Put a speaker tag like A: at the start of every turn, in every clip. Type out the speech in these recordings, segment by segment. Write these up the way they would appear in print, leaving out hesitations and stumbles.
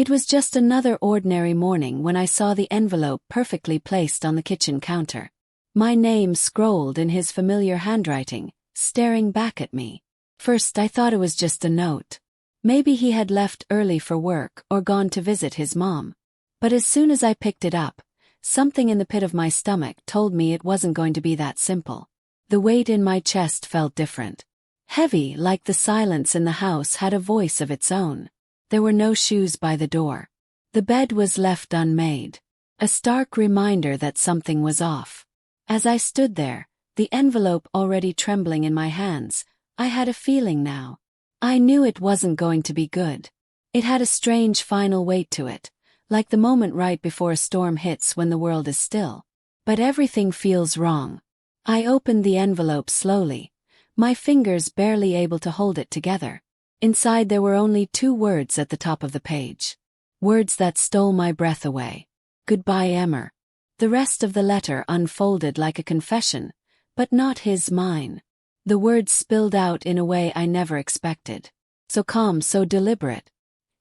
A: It was just another ordinary morning when I saw the envelope perfectly placed on the kitchen counter. My name scrolled in his familiar handwriting, staring back at me. First I thought it was just a note. Maybe he had left early for work or gone to visit his mom. But as soon as I picked it up, something in the pit of my stomach told me it wasn't going to be that simple. The weight in my chest felt different. Heavy, like the silence in the house had a voice of its own. There were no shoes by the door. The bed was left unmade. A stark reminder that something was off. As I stood there, the envelope already trembling in my hands, I had a feeling now. I knew it wasn't going to be good. It had a strange final weight to it, like the moment right before a storm hits when the world is still. But everything feels wrong. I opened the envelope slowly, my fingers barely able to hold it together. Inside there were only 2 words at the top of the page. Words that stole my breath away. Goodbye, Emmer. The rest of the letter unfolded like a confession, but not mine. The words spilled out in a way I never expected. So calm, so deliberate.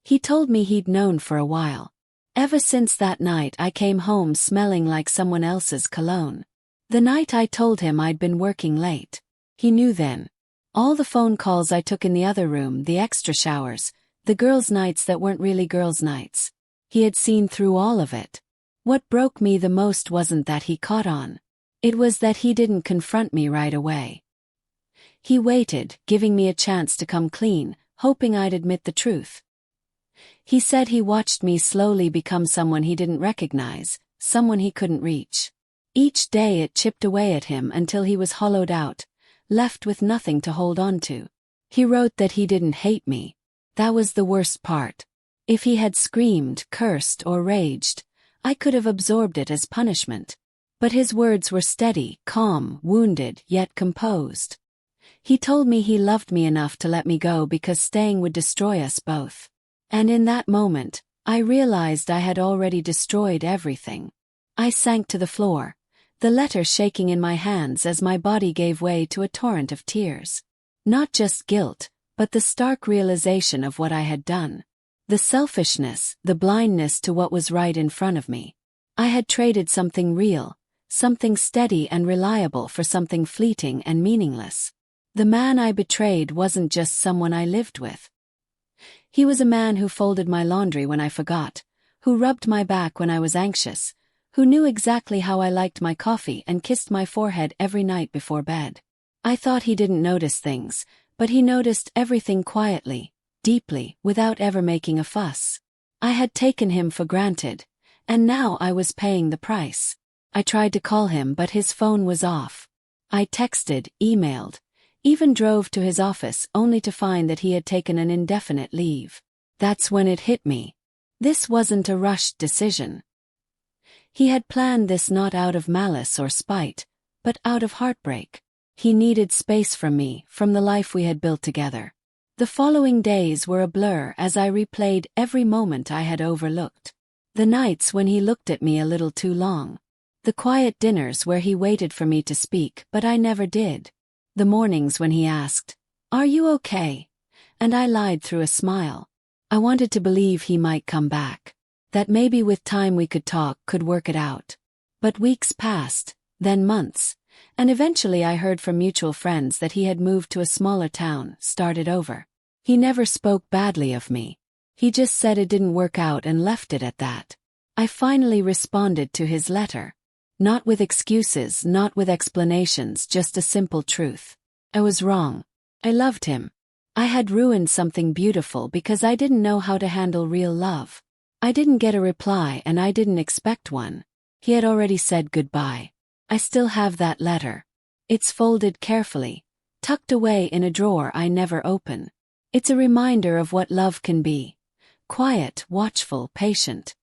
A: He told me he'd known for a while. Ever since that night I came home smelling like someone else's cologne. The night I told him I'd been working late. He knew then. All the phone calls I took in the other room, the extra showers, the girls' nights that weren't really girls' nights. He had seen through all of it. What broke me the most wasn't that he caught on. It was that he didn't confront me right away. He waited, giving me a chance to come clean, hoping I'd admit the truth. He said he watched me slowly become someone he didn't recognize, someone he couldn't reach. Each day it chipped away at him until he was hollowed out, left with nothing to hold on to. He wrote that he didn't hate me. That was the worst part. If he had screamed, cursed, or raged, I could have absorbed it as punishment. But his words were steady, calm, wounded, yet composed. He told me he loved me enough to let me go because staying would destroy us both. And in that moment, I realized I had already destroyed everything. I sank to the floor, the letter shaking in my hands as my body gave way to a torrent of tears. Not just guilt, but the stark realization of what I had done. The selfishness, the blindness to what was right in front of me. I had traded something real, something steady and reliable for something fleeting and meaningless. The man I betrayed wasn't just someone I lived with. He was a man who folded my laundry when I forgot, who rubbed my back when I was anxious, who knew exactly how I liked my coffee and kissed my forehead every night before bed. I thought he didn't notice things, but he noticed everything quietly, deeply, without ever making a fuss. I had taken him for granted, and now I was paying the price. I tried to call him but his phone was off. I texted, emailed, even drove to his office only to find that he had taken an indefinite leave. That's when it hit me. This wasn't a rushed decision. He had planned this not out of malice or spite, but out of heartbreak. He needed space from me, from the life we had built together. The following days were a blur as I replayed every moment I had overlooked. The nights when he looked at me a little too long. The quiet dinners where he waited for me to speak but I never did. The mornings when he asked, "Are you okay?" And I lied through a smile. I wanted to believe he might come back. That maybe with time we could talk, could work it out. But weeks passed, then months, and eventually I heard from mutual friends that he had moved to a smaller town, started over. He never spoke badly of me. He just said it didn't work out and left it at that. I finally responded to his letter. Not with excuses, not with explanations, just a simple truth. I was wrong. I loved him. I had ruined something beautiful because I didn't know how to handle real love. I didn't get a reply and I didn't expect one. He had already said goodbye. I still have that letter. It's folded carefully, tucked away in a drawer I never open. It's a reminder of what love can be. Quiet, watchful, patient.